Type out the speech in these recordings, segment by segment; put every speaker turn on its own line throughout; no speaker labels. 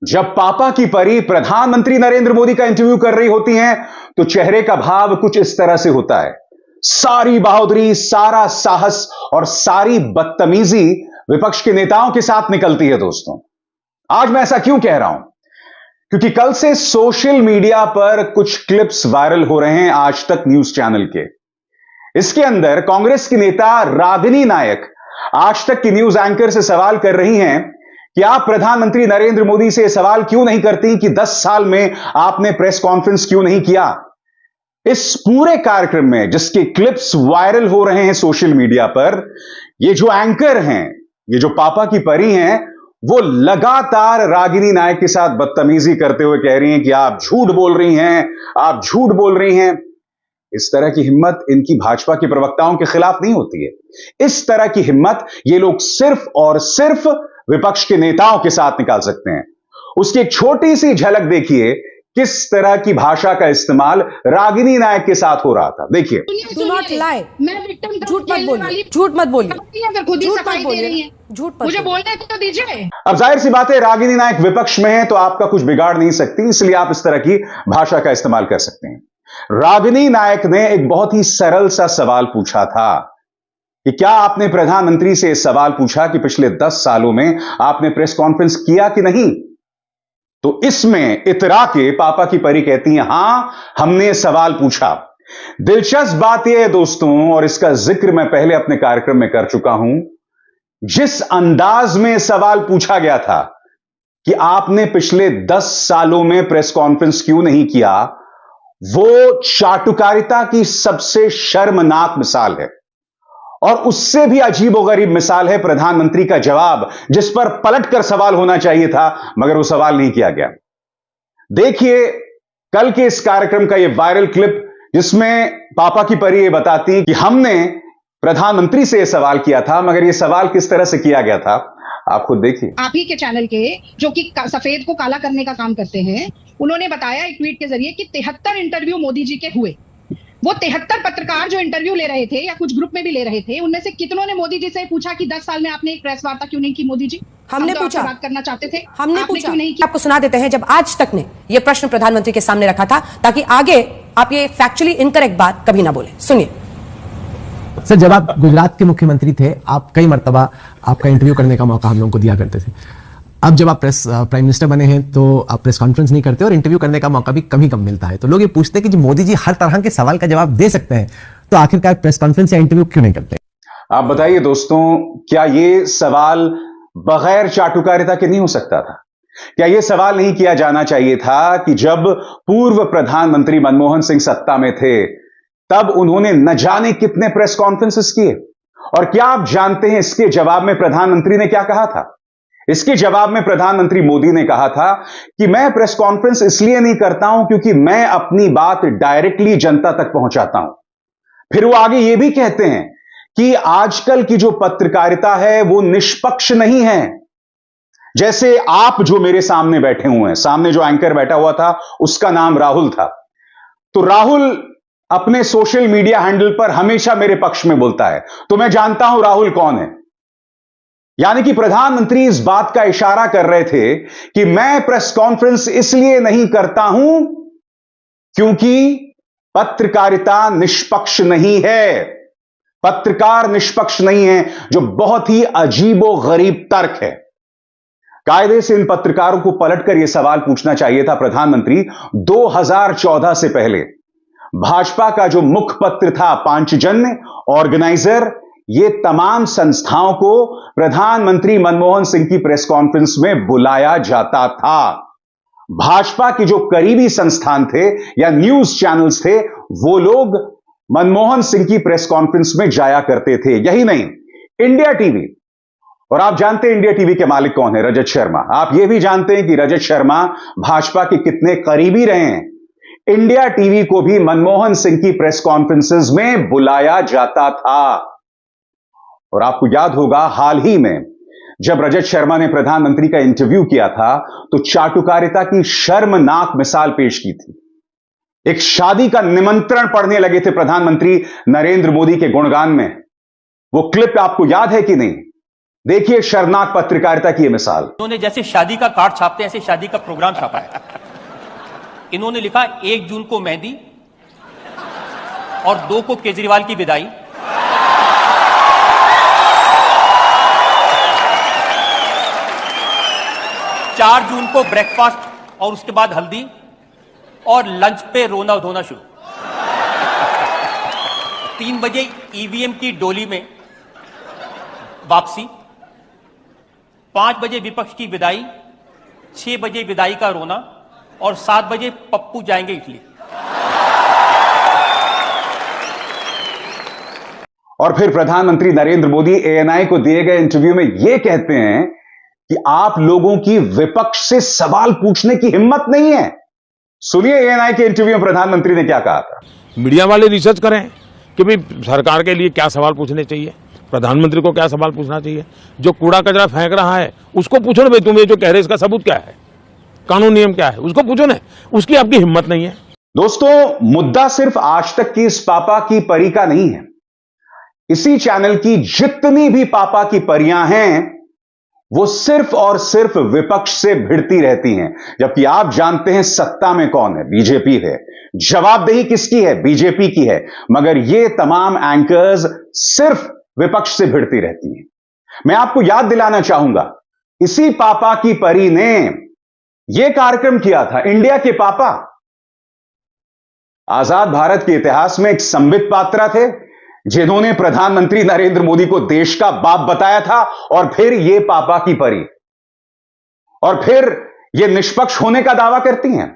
जब पापा की परी प्रधानमंत्री नरेंद्र मोदी का इंटरव्यू कर रही होती हैं, तो चेहरे का भाव कुछ इस तरह से होता है। सारी बहादुरी, सारा साहस और सारी बदतमीजी विपक्ष के नेताओं के साथ निकलती है। दोस्तों, आज मैं ऐसा क्यों कह रहा हूं? क्योंकि कल से सोशल मीडिया पर कुछ क्लिप्स वायरल हो रहे हैं आज तक न्यूज चैनल के। इसके अंदर कांग्रेस की नेता रागिनी नायक आज तक की न्यूज एंकर से सवाल कर रही हैं कि आप प्रधानमंत्री नरेंद्र मोदी से सवाल क्यों नहीं करती कि 10 साल में आपने प्रेस कॉन्फ्रेंस क्यों नहीं किया। इस पूरे कार्यक्रम में जिसके क्लिप्स वायरल हो रहे हैं सोशल मीडिया पर, ये जो एंकर हैं, ये जो पापा की परी हैं, वो लगातार रागिनी नायक के साथ बदतमीजी करते हुए कह रही हैं कि आप झूठ बोल रही हैं, आप झूठ बोल रही हैं। इस तरह की हिम्मत इनकी भाजपा के प्रवक्ताओं के खिलाफ नहीं होती है। इस तरह की हिम्मत ये लोग सिर्फ और सिर्फ विपक्ष के नेताओं के साथ निकाल सकते हैं। उसकी एक छोटी सी झलक देखिए, किस तरह की भाषा का इस्तेमाल रागिनी नायक के साथ हो रहा था। देखिए।
डू नॉट लाई, मैं विक्टिम, झूठ मत बोलिए, झूठ मत बोलिए, खुद ही सफाई दे रही है, झूठ मुझे बोलने तो दीजिए।
अब जाहिर सी बात है, रागिनी नायक विपक्ष में है तो आपका कुछ बिगाड़ नहीं सकती, इसलिए आप इस तरह की भाषा का इस्तेमाल कर सकते हैं। रागिनी नायक ने एक बहुत ही सरल सा सवाल पूछा था कि क्या आपने प्रधानमंत्री से सवाल पूछा कि पिछले 10 सालों में आपने प्रेस कॉन्फ्रेंस किया कि नहीं। तो इसमें इतरा के पापा की परी कहती हैं, हां, हमने सवाल पूछा। दिलचस्प बात यह है दोस्तों, और इसका जिक्र मैं पहले अपने कार्यक्रम में कर चुका हूं, जिस अंदाज में सवाल पूछा गया था कि आपने पिछले 10 सालों में प्रेस कॉन्फ्रेंस क्यों नहीं किया, वो चाटुकारिता की सबसे शर्मनाक मिसाल है। और उससे भी अजीबोगरीब मिसाल है प्रधानमंत्री का जवाब, जिस पर पलटकर सवाल होना चाहिए था, मगर वो सवाल नहीं किया गया। देखिए कल के इस कार्यक्रम का यह वायरल क्लिप, जिसमें पापा की परी ये बताती कि हमने प्रधानमंत्री से यह सवाल किया था, मगर यह सवाल किस तरह से किया गया था, आप खुद देखिए।
आप ही के चैनल के जो कि सफेद को काला करने का काम करते हैं, उन्होंने बताया एक ट्वीट के जरिए कि 73 इंटरव्यू मोदी जी के हुए। वो 73 पत्रकार जो इंटरव्यू ले रहे थे या कुछ ग्रुप में भी ले रहे थे, उनमें से कितनों ने मोदी जी से पूछा कि 10 साल में आपने एक प्रेस वार्ता क्यों नहीं की मोदी जी?
हमने
तो
पूछा,
बात करना चाहते थे,
हमने पूछा,
क्यों नहीं की?
आपको सुना देते हैं जब आज तक ने यह प्रश्न प्रधानमंत्री के सामने रखा था, ताकि आगे आप ये फैक्चुअली इनकरेक्ट बात कभी ना बोले। सुनिए।
सर, जब आप गुजरात के मुख्यमंत्री थे, आप कई मर्तबा आपका इंटरव्यू करने का मौका हम लोगों को दिया करते थे। अब जब आप प्राइम मिनिस्टर बने हैं तो आप प्रेस कॉन्फ्रेंस नहीं करते और इंटरव्यू करने का मौका भी कम मिलता है। तो लोग ये पूछते हैं कि जो मोदी जी हर तरह के सवाल का जवाब दे सकते हैं, तो आखिरकार प्रेस कॉन्फ्रेंस या इंटरव्यू क्यों नहीं करते?
आप बताइए दोस्तों, क्या यह सवाल बगैर चाटुकारिता के नहीं हो सकता था? क्या यह सवाल नहीं किया जाना चाहिए था कि जब पूर्व प्रधानमंत्री मनमोहन सिंह सत्ता में थे, तब उन्होंने न जाने कितने प्रेस कॉन्फ्रेंसेस किए? और क्या आप जानते हैं इसके जवाब में प्रधानमंत्री ने क्या कहा था? इसके जवाब में प्रधानमंत्री मोदी ने कहा था कि मैं प्रेस कॉन्फ्रेंस इसलिए नहीं करता हूं क्योंकि मैं अपनी बात डायरेक्टली जनता तक पहुंचाता हूं। फिर वो आगे ये भी कहते हैं कि आजकल की जो पत्रकारिता है वो निष्पक्ष नहीं है। जैसे आप जो मेरे सामने बैठे हुए हैं, सामने जो एंकर बैठा हुआ था उसका नाम राहुल था, तो राहुल अपने सोशल मीडिया हैंडल पर हमेशा मेरे पक्ष में बोलता है, तो मैं जानता हूं राहुल कौन है। यानी कि प्रधानमंत्री इस बात का इशारा कर रहे थे कि मैं प्रेस कॉन्फ्रेंस इसलिए नहीं करता हूं क्योंकि पत्रकारिता निष्पक्ष नहीं है, पत्रकार निष्पक्ष नहीं है, जो बहुत ही अजीबोगरीब तर्क है। कायदे से इन पत्रकारों को पलटकर यह सवाल पूछना चाहिए था प्रधानमंत्री, 2014 से पहले भाजपा का जो मुखपत्र था पांचजन्य, ऑर्गेनाइजर, ये तमाम संस्थाओं को प्रधानमंत्री मनमोहन सिंह की प्रेस कॉन्फ्रेंस में बुलाया जाता था। भाजपा के जो करीबी संस्थान थे या न्यूज चैनल्स थे, वो लोग मनमोहन सिंह की प्रेस कॉन्फ्रेंस में जाया करते थे। यही नहीं, इंडिया टीवी, और आप जानते हैं इंडिया टीवी के मालिक कौन है? रजत शर्मा। आप यह भी जानते हैं कि रजत शर्मा भाजपा के कितने करीबी रहे हैं। इंडिया टीवी को भी मनमोहन सिंह की प्रेस कॉन्फ्रेंसेस में बुलाया जाता था। और आपको याद होगा, हाल ही में जब रजत शर्मा ने प्रधानमंत्री का इंटरव्यू किया था, तो चाटुकारिता की शर्मनाक मिसाल पेश की थी। एक शादी का निमंत्रण पढ़ने लगे थे प्रधानमंत्री नरेंद्र मोदी के गुणगान में। वो क्लिप आपको याद है कि नहीं? देखिए शर्मनाक पत्रकारिता की यह मिसाल।
इन्होंने जैसे शादी का कार्ड छापते हैं ऐसे शादी का प्रोग्राम छापा है। इन्होंने लिखा 1 जून को मेहंदी और 2 को केजरीवाल की विदाई, 4 जून को ब्रेकफास्ट और उसके बाद हल्दी और लंच पे रोना धोना शुरू। 3 बजे ईवीएम की डोली में वापसी, 5 बजे विपक्ष की विदाई, 6 बजे विदाई का रोना और 7 बजे पप्पू जाएंगे इटली।
और फिर प्रधानमंत्री नरेंद्र मोदी एएनआई को दिए गए इंटरव्यू में यह कहते हैं कि आप लोगों की विपक्ष से सवाल पूछने की हिम्मत नहीं है। सुनिए एएनआई के इंटरव्यू में प्रधानमंत्री ने क्या कहा था।
मीडिया वाले रिसर्च करें कि भाई सरकार के लिए क्या सवाल पूछने चाहिए, प्रधानमंत्री को क्या सवाल पूछना चाहिए। जो कूड़ा कचरा फेंक रहा है उसको पूछो ना, भाई तुम ये जो कह रहे इसका सबूत क्या है, कानून नियम क्या है, उसको पूछो ना। उसकी आपकी हिम्मत नहीं है।
दोस्तों, मुद्दा सिर्फ आज तक की इस पापा की परी का नहीं है। इसी चैनल की जितनी भी पापा की परियां हैं वो सिर्फ और सिर्फ विपक्ष से भिड़ती रहती हैं, जबकि आप जानते हैं सत्ता में कौन है, बीजेपी है। जवाबदेही किसकी है, बीजेपी की है। मगर ये तमाम एंकर्स सिर्फ विपक्ष से भिड़ती रहती हैं। मैं आपको याद दिलाना चाहूंगा, इसी पापा की परी ने यह कार्यक्रम किया था, इंडिया के पापा। आजाद भारत के इतिहास में एक संबित पात्रा थे जिन्होंने प्रधानमंत्री नरेंद्र मोदी को देश का बाप बताया था, और फिर ये पापा की परी, और फिर ये निष्पक्ष होने का दावा करती हैं।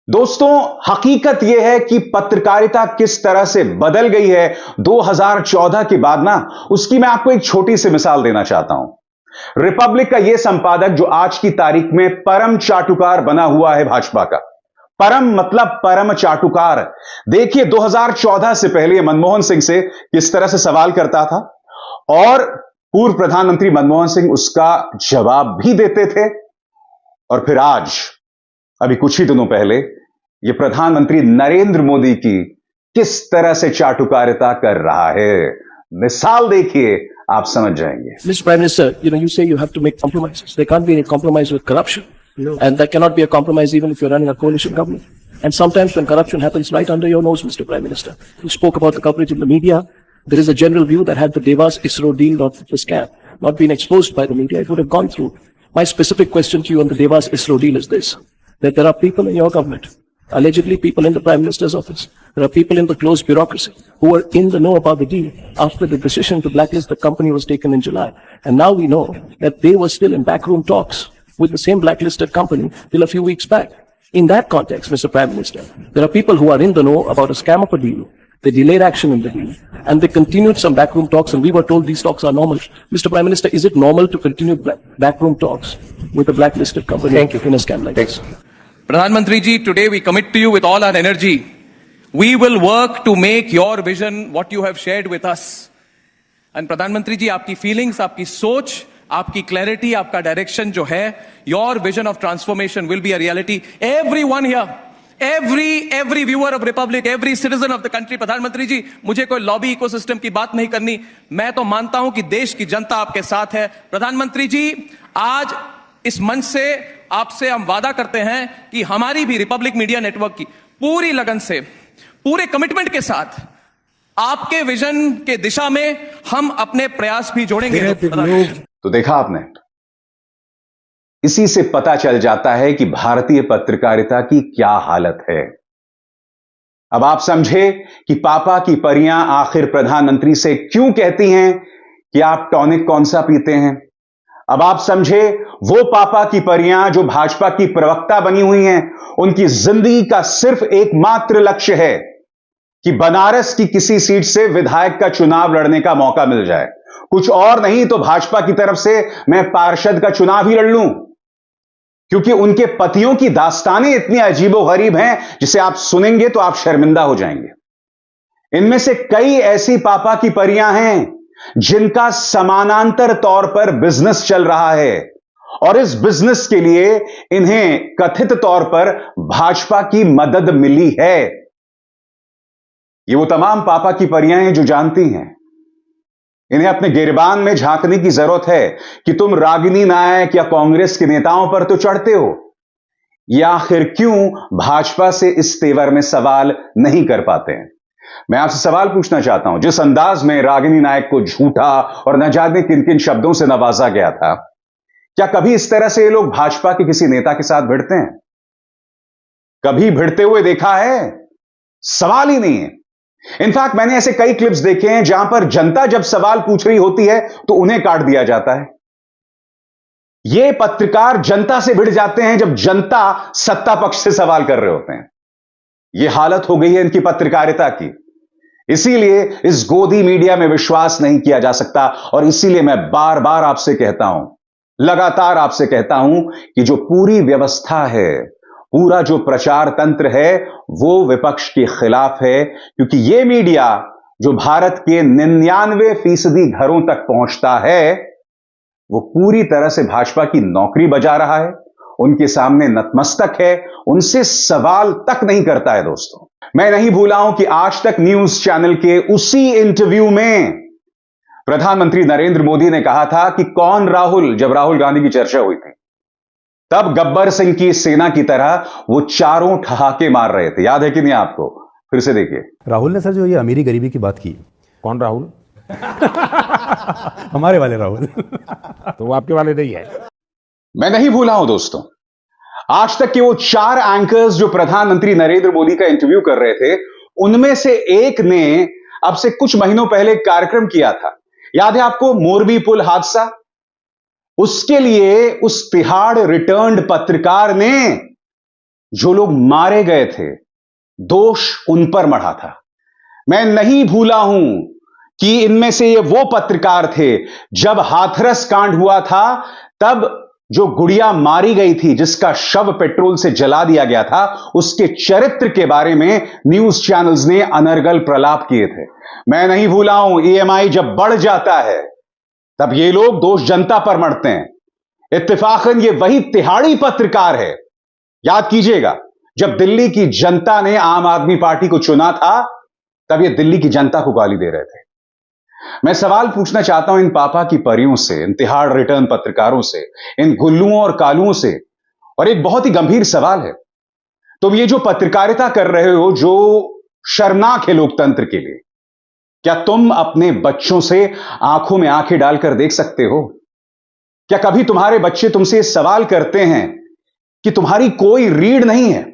दोस्तों, हकीकत यह है कि पत्रकारिता किस तरह से बदल गई है 2014 के बाद ना, उसकी मैं आपको एक छोटी सी मिसाल देना चाहता हूं। रिपब्लिक का यह संपादक जो आज की तारीख में परम चाटुकार बना हुआ है भाजपा का, परम मतलब परम चाटुकार। देखिए 2014 से पहले मनमोहन सिंह से किस तरह से सवाल करता था और पूर्व प्रधानमंत्री मनमोहन सिंह उसका जवाब भी देते थे। और फिर आज, अभी कुछ ही दिनों पहले, यह प्रधानमंत्री नरेंद्र मोदी की किस तरह से चाटुकारिता कर रहा है। मिसाल देखिए, आप समझ जाएंगे।
Mr. Prime Minister, you say you have to make compromises. There can't be any compromise with corruption. No. And that cannot be a compromise even if you're running a coalition government. And sometimes when corruption happens right under your nose, Mr. Prime Minister, you spoke about the coverage in the media. There is a general view that had the Devas ISRO deal not the scam not been exposed by the media, it would have gone through. My specific question to you on the Devas ISRO deal is this, that there are people in your government, allegedly people in the Prime Minister's office, there are people in the closed bureaucracy who were in the know about the deal after the decision to blacklist the company was taken in July. And now we know that they were still in backroom talks with the same blacklisted company till a few weeks back. In that context, Mr. Prime Minister, there are people who are in the know about a scam of a deal. They delayed action in the deal and they continued some backroom talks, and we were told these talks are normal. Mr. Prime Minister, is it normal to continue backroom talks with a blacklisted company in a scam like this?
Pradhan Mantri ji, today we commit to you with all our energy. We will work to make your vision what you have shared with us. And Pradhan Mantri ji, आपकी feelings, आपकी सोच, आपकी clarity, आपका direction जो है, your vision of transformation will be a reality. Everyone here, every viewer of Republic, every citizen of the country, प्रधानमंत्री जी, मुझे कोई लॉबी इकोसिस्टम की बात नहीं करनी. मैं तो मानता हूं कि देश की जनता आपके साथ है. प्रधानमंत्री जी, आज इस मंच से आपसे हम वादा करते हैं कि हमारी भी रिपब्लिक मीडिया नेटवर्क की पूरी लगन से, पूरे कमिटमेंट के साथ आपके विजन के दिशा में हम अपने प्रयास भी जोड़ेंगे.
तो देखा आपने, इसी से पता चल जाता है कि भारतीय पत्रकारिता की क्या हालत है. अब आप समझे कि पापा की परियां आखिर प्रधानमंत्री से क्यों कहती हैं कि आप टॉनिक कौन सा पीते हैं. अब आप समझे वो पापा की परियां जो भाजपा की प्रवक्ता बनी हुई हैं, उनकी जिंदगी का सिर्फ एकमात्र लक्ष्य है कि बनारस की किसी सीट से विधायक का चुनाव लड़ने का मौका मिल जाए. कुछ और नहीं तो भाजपा की तरफ से मैं पार्षद का चुनाव ही लड़ लूं, क्योंकि उनके पतियों की दास्तानें इतनी अजीबोगरीब हैं जिसे आप सुनेंगे तो आप शर्मिंदा हो जाएंगे. इनमें से कई ऐसी पापा की परियां हैं जिनका समानांतर तौर पर बिजनेस चल रहा है, और इस बिजनेस के लिए इन्हें कथित तौर पर भाजपा की मदद मिली है. ये वो तमाम पापा की परियां हैं जो जानती हैं इन्हें अपने गिरबान में झांकने की जरूरत है कि तुम रागिनी नायक या कांग्रेस के नेताओं पर तो चढ़ते हो, या आखिर क्यों भाजपा से इस तेवर में सवाल नहीं कर पाते हैं। मैं आपसे सवाल पूछना चाहता हूं, जिस अंदाज में रागिनी नायक को झूठा और न जाने किन किन शब्दों से नवाजा गया था, क्या कभी इस तरह से ये लोग भाजपा के किसी नेता के साथ भिड़ते हैं? कभी भिड़ते हुए देखा है? सवाल ही नहीं है। इनफैक्ट मैंने ऐसे कई क्लिप्स देखे हैं जहां पर जनता जब सवाल पूछ रही होती है तो उन्हें काट दिया जाता है। ये पत्रकार जनता से भिड़ जाते हैं जब जनता सत्ता पक्ष से सवाल कर रहे होते हैं। यह हालत हो गई है इनकी पत्रकारिता की। इसीलिए इस गोदी मीडिया में विश्वास नहीं किया जा सकता, और इसीलिए मैं बार बार आपसे कहता हूं, लगातार आपसे कहता हूं कि जो पूरी व्यवस्था है, पूरा जो प्रचार तंत्र है, वो विपक्ष के खिलाफ है, क्योंकि यह मीडिया जो भारत के 99% घरों तक पहुंचता है, वो पूरी तरह से भाजपा की नौकरी बजा रहा है, उनके सामने नतमस्तक है, उनसे सवाल तक नहीं करता है। दोस्तों, मैं नहीं भूला हूं कि आज तक न्यूज चैनल के उसी इंटरव्यू में प्रधानमंत्री नरेंद्र मोदी ने कहा था कि कौन राहुल, जब राहुल गांधी की चर्चा हुई थी, तब गब्बर सिंह की सेना की तरह वो चारों ठहाके मार रहे थे। याद है कि नहीं आपको? फिर से देखिए।
राहुल ने सर जो ये अमीरी गरीबी की बात की।
कौन राहुल?
हमारे वाले राहुल।
तो वो आपके वाले नहीं है।
मैं नहीं भूला हूं दोस्तों, आज तक के वो 4 एंकर्स जो प्रधानमंत्री नरेंद्र मोदी का इंटरव्यू कर रहे थे, उनमें से एक ने अब से कुछ महीनों पहले एक कार्यक्रम किया था। याद है आपको, मोरबी पुल हादसा? उसके लिए उस तिहाड़ रिटर्न्ड पत्रकार ने, जो लोग मारे गए थे, दोष उन पर मढ़ा था। मैं नहीं भूला हूं कि इनमें से ये वो पत्रकार थे, जब हाथरस कांड हुआ था तब जो गुड़िया मारी गई थी, जिसका शव पेट्रोल से जला दिया गया था, उसके चरित्र के बारे में न्यूज चैनल्स ने अनर्गल प्रलाप किए थे। मैं नहीं भूला हूं, ईएमआई जब बढ़ जाता है तब ये लोग दोष जनता पर मढ़ते हैं। इत्तेफाकन ये वही तिहाड़ी पत्रकार है, याद कीजिएगा, जब दिल्ली की जनता ने आम आदमी पार्टी को चुना था, तब ये दिल्ली की जनता को गाली दे रहे थे। मैं सवाल पूछना चाहता हूं इन पापा की परियों से, इन तिहाड़ रिटर्न पत्रकारों से, इन गुल्लुओं और कालुओं से, और एक बहुत ही गंभीर सवाल है, तुम ये जो पत्रकारिता कर रहे हो, जो शर्मनाक है लोकतंत्र के लिए, क्या तुम अपने बच्चों से आंखों में आंखें डालकर देख सकते हो? क्या कभी तुम्हारे बच्चे तुमसे सवाल करते हैं कि तुम्हारी कोई रीढ़ नहीं है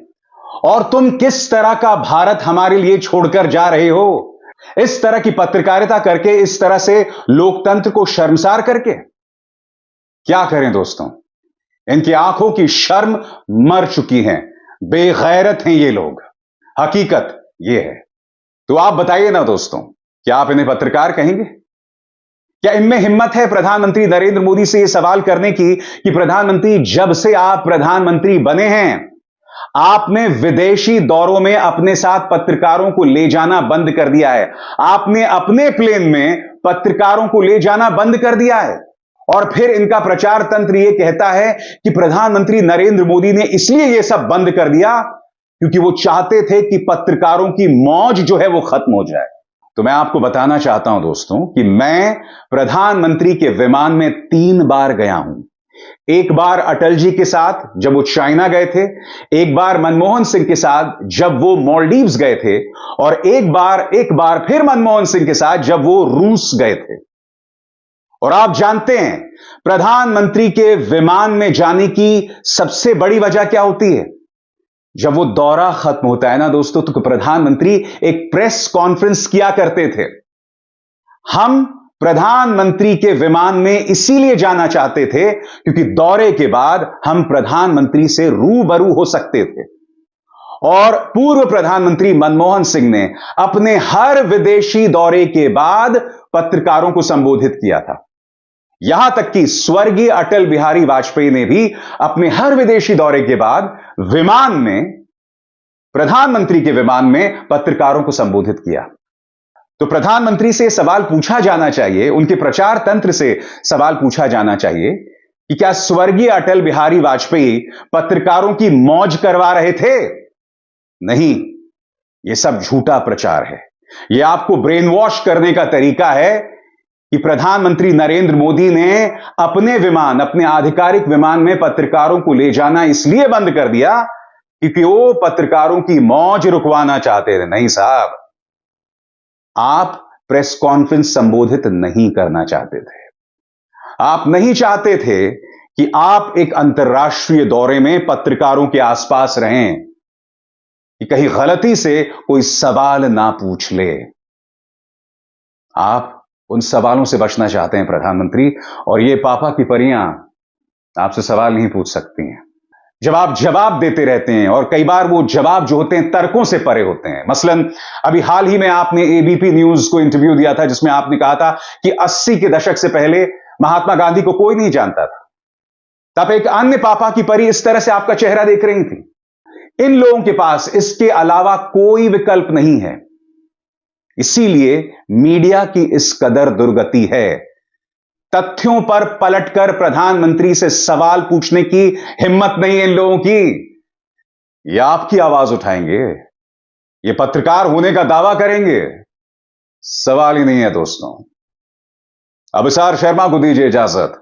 और तुम किस तरह का भारत हमारे लिए छोड़कर जा रहे हो? इस तरह की पत्रकारिता करके, इस तरह से लोकतंत्र को शर्मसार करके क्या करें दोस्तों? इनकी आंखों की शर्म मर चुकी है, बेगैरत हैं ये लोग, हकीकत ये है। तो आप बताइए ना दोस्तों, क्या आप इन्हें पत्रकार कहेंगे? क्या इनमें हिम्मत है प्रधानमंत्री नरेंद्र मोदी से यह सवाल करने की कि प्रधानमंत्री, जब से आप प्रधानमंत्री बने हैं, आपने विदेशी दौरों में अपने साथ पत्रकारों को ले जाना बंद कर दिया है। आपने अपने प्लेन में पत्रकारों को ले जाना बंद कर दिया है। और फिर इनका प्रचार तंत्र यह कहता है कि प्रधानमंत्री नरेंद्र मोदी ने इसलिए यह सब बंद कर दिया क्योंकि वो चाहते थे कि पत्रकारों की मौज जो है वो खत्म हो जाए। तो मैं आपको बताना चाहता हूं दोस्तों कि मैं प्रधानमंत्री के विमान में 3 बार गया हूं। एक बार अटल जी के साथ जब वो चाइना गए थे, एक बार मनमोहन सिंह के साथ जब वो मालदीव्स गए थे, और एक बार फिर मनमोहन सिंह के साथ जब वो रूस गए थे। और आप जानते हैं प्रधानमंत्री के विमान में जाने की सबसे बड़ी वजह क्या होती है? जब वो दौरा खत्म होता है ना दोस्तों, तो प्रधानमंत्री एक प्रेस कॉन्फ्रेंस किया करते थे। हम प्रधानमंत्री के विमान में इसीलिए जाना चाहते थे क्योंकि दौरे के बाद हम प्रधानमंत्री से रूबरू हो सकते थे। और पूर्व प्रधानमंत्री मनमोहन सिंह ने अपने हर विदेशी दौरे के बाद पत्रकारों को संबोधित किया था। यहां तक कि स्वर्गीय अटल बिहारी वाजपेयी ने भी अपने हर विदेशी दौरे के बाद विमान में, प्रधानमंत्री के विमान में पत्रकारों को संबोधित किया। तो प्रधानमंत्री से सवाल पूछा जाना चाहिए, उनके प्रचार तंत्र से सवाल पूछा जाना चाहिए कि क्या स्वर्गीय अटल बिहारी वाजपेयी पत्रकारों की मौज करवा रहे थे? नहीं, यह सब झूठा प्रचार है। यह आपको ब्रेन वॉश करने का तरीका है कि प्रधानमंत्री नरेंद्र मोदी ने अपने विमान, अपने आधिकारिक विमान में पत्रकारों को ले जाना इसलिए बंद कर दिया क्योंकि वो पत्रकारों की मौज रुकवाना चाहते थे। नहीं साहब, आप प्रेस कॉन्फ्रेंस संबोधित नहीं करना चाहते थे। आप नहीं चाहते थे कि आप एक अंतर्राष्ट्रीय दौरे में पत्रकारों के आसपास रहें कि कहीं गलती से कोई सवाल ना पूछ ले। आप उन सवालों से बचना चाहते हैं प्रधानमंत्री, और ये पापा की परियां आपसे सवाल नहीं पूछ सकती हैं। जब आप जवाब देते रहते हैं और कई बार वो जवाब जो होते हैं तर्कों से परे होते हैं। मसलन अभी हाल ही में आपने एबीपी न्यूज को इंटरव्यू दिया था जिसमें आपने कहा था कि 80 के दशक से पहले महात्मा गांधी को कोई नहीं जानता था। तब एक अन्य पापा की परी इस तरह से आपका चेहरा देख रही थी। इन लोगों के पास इसके अलावा कोई विकल्प नहीं है। इसीलिए मीडिया की इस कदर दुर्गति है। तथ्यों पर पलटकर प्रधानमंत्री से सवाल पूछने की हिम्मत नहीं है इन लोगों की। ये आपकी आवाज उठाएंगे, ये पत्रकार होने का दावा करेंगे, सवाल ही नहीं है दोस्तों। अभिसार शर्मा को दीजिए इजाजत।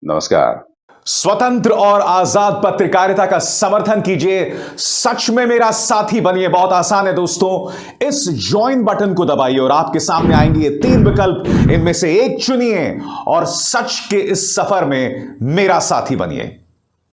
नमस्कार।
स्वतंत्र और आजाद पत्रकारिता का समर्थन कीजिए, सच में मेरा साथी बनिए। बहुत आसान है दोस्तों, इस ज्वाइन बटन को दबाइए और आपके सामने आएंगे ये 3 विकल्प, इनमें से एक चुनिए और सच के इस सफर में मेरा साथी बनिए।